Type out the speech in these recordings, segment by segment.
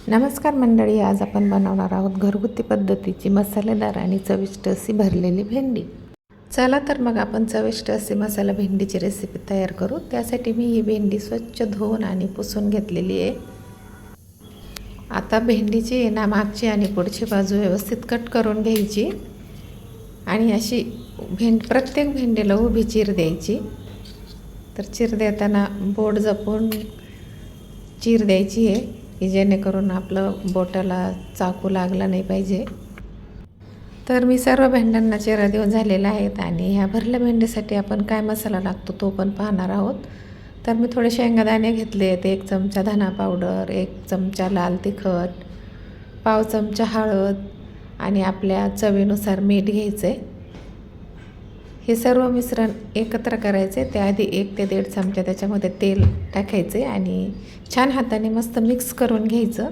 नमस्कार मंडळी, आज आपण बनवणार आहोत घरगुती पद्धतीची मसालेदार आणि चविष्ट अशी भरलेली भेंडी। चला तर मग आपण चविष्ट अशी मसाला भेंडीची रेसिपी तयार करू। त्यासाठी मी ही भेंडी स्वच्छ धुवून आणि पुसून घेतलेली आहे। आता भेंडीची ना मागची आणि पुढची बाजू व्यवस्थित कट करून घ्यायची आणि अशी प्रत्येक भेंडीला उभी चीर द्यायची। तर चीर देताना बोट जपून चीर द्यायची आहे की जेणेकरून आपलं बोटाला चाकू लागला नाही पाहिजे। तर मी सर्व भेंड्यांना चिरा देऊन झालेला आहेत आणि ह्या भरल्या भेंडीसाठी आपण काय मसाला लागतो तो पण पाहणार आहोत। तर मी थोडे शेंगदाणे घेतले आहेत, 1 चमचा धना पावडर, 1 चमचा लाल तिखट, पाव चमचा हळद आणि आपल्या चवीनुसार मीठ घ्यायचे। हे सर्व मिश्रण एकत्र करायचे। त्याआधी 1 ते 1.5 चमचा त्याच्यामध्ये तेल टाकायचे आणि छान हाताने मस्त मिक्स करून घ्यायचं।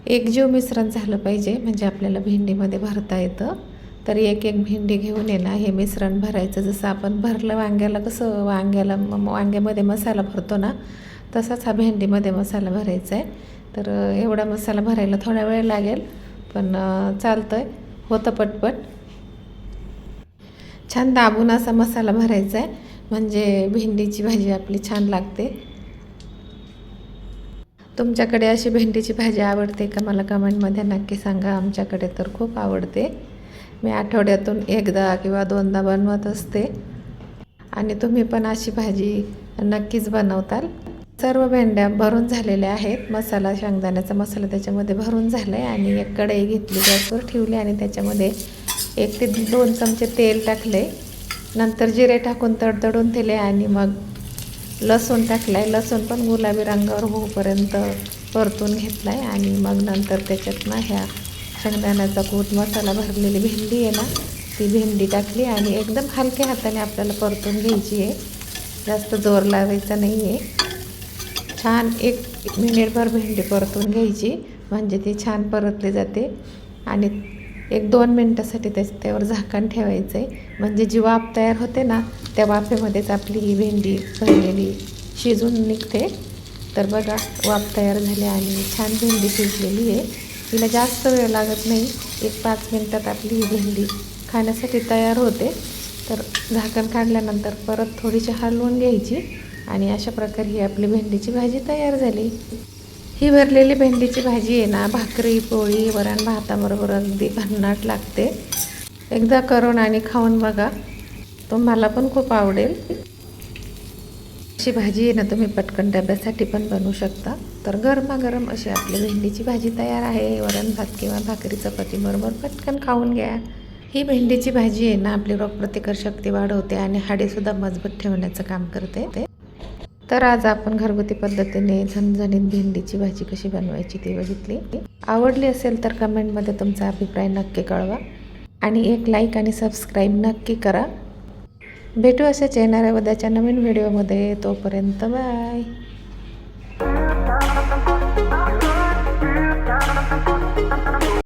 एकजीव मिश्रण झालं पाहिजे म्हणजे आपल्याला भेंडीमध्ये भरता येतं। तर एक भेंडी घेऊन आहे ना हे मिश्रण भरायचं। जसं आपण भरलं वांग्याला कसं वांग्यामध्ये मसाला भरतो ना, तसाच हा भेंडीमध्ये मसाला भरायचा आहे। तर एवढा मसाला भरायला थोडा वेळ लागेल, पण चालतंय, होतं पटपट। छान दाबून असा मसाला भरायचा आहे म्हणजे भेंडीची भाजी आपली छान लागते। तुमच्याकडे अशी भेंडीची भाजी आवडते का मला कमेंटमध्ये नक्की सांगा। आमच्याकडे तर खूप आवडते। मी आठवड्यातून 1दा किंवा 2दा बनवत असते आणि तुम्ही पण अशी भाजी नक्कीच बनवताल। सर्व भेंड्या भरून झालेल्या आहेत। मसाला, शेंगदाण्याचा मसाला त्याच्यामध्ये भरून झाला आहे आणि एक कढई घेतली, गॅसवर ठेवली आणि त्याच्यामध्ये 1 ते 2 चमचे तेल टाकले। नंतर जिरे टाकून तडतडून दिले आणि मग लसूण टाकला आहे। लसूण पण गुलाबी रंगावर होईपर्यंत परतून घेतला आहे आणि मग नंतर त्याच्यात ना ह्या शेंगदाण्याचा कूट, मसाला भरलेली भेंडी आहे ना, ती भेंडी टाकली आणि एकदम हलक्या हाताने आपल्याला परतून घ्यायची आहे, जास्त जोर लावायचा नाही आहे। छान 1 मिनिटभर भेंडी परतून घ्यायची म्हणजे ती छान परतली जाते आणि 1-2 मिनटासाठी त्यावर झाकण ठेवायचं आहे म्हणजे जी वाफ तयार होते ना त्या वाफेमध्येच आपली ही भेंडी भरलेली शिजून निघते। तर बघा, वाफ तयार झाली आणि छान भेंडी शिजलेली आहे। हिला जास्त वेळ लागत नाही, 1-5 मिनटात आपली ही भेंडी खाण्यासाठी तयार होते। तर झाकण काढल्यानंतर परत थोडीशी हलवून घ्यायची आणि अशा प्रकारे ही आपली भेंडीची भाजी तयार झाली। ही भरलेली भेंडीची भाजी आहे ना भाकरी, पोळी, वरण भाताबरोबर अगदी भन्नाट लागते। एकदा करून आणि खाऊन बघा, तुम्हाला पण खूप आवडेल। अशी भाजी आहे ना तुम्ही पटकन डब्यासाठी पण बनवू शकता। तर गरमागरम अशी आपली भेंडीची भाजी तयार आहे। वरण भात किंवा भाकरी चपाती बरोबर पटकन खाऊन घ्या। ही भेंडीची भाजी आहे ना आपली रोगप्रतिकार शक्ती वाढवते आणि हाडेसुद्धा मजबूत ठेवण्याचं काम करते। तर आज आपण घरगुती पद्धतीने झणझणीत भेंडीची भाजी कशी बनवायची ती बघितली। आवडली असेल तर कमेंटमध्ये तुमचा अभिप्राय नक्की कळवा आणि एक लाईक आणि सबस्क्राईब नक्की करा। भेटू अशाच येणाऱ्या उद्याच्या नवीन व्हिडिओमध्ये। तोपर्यंत बाय।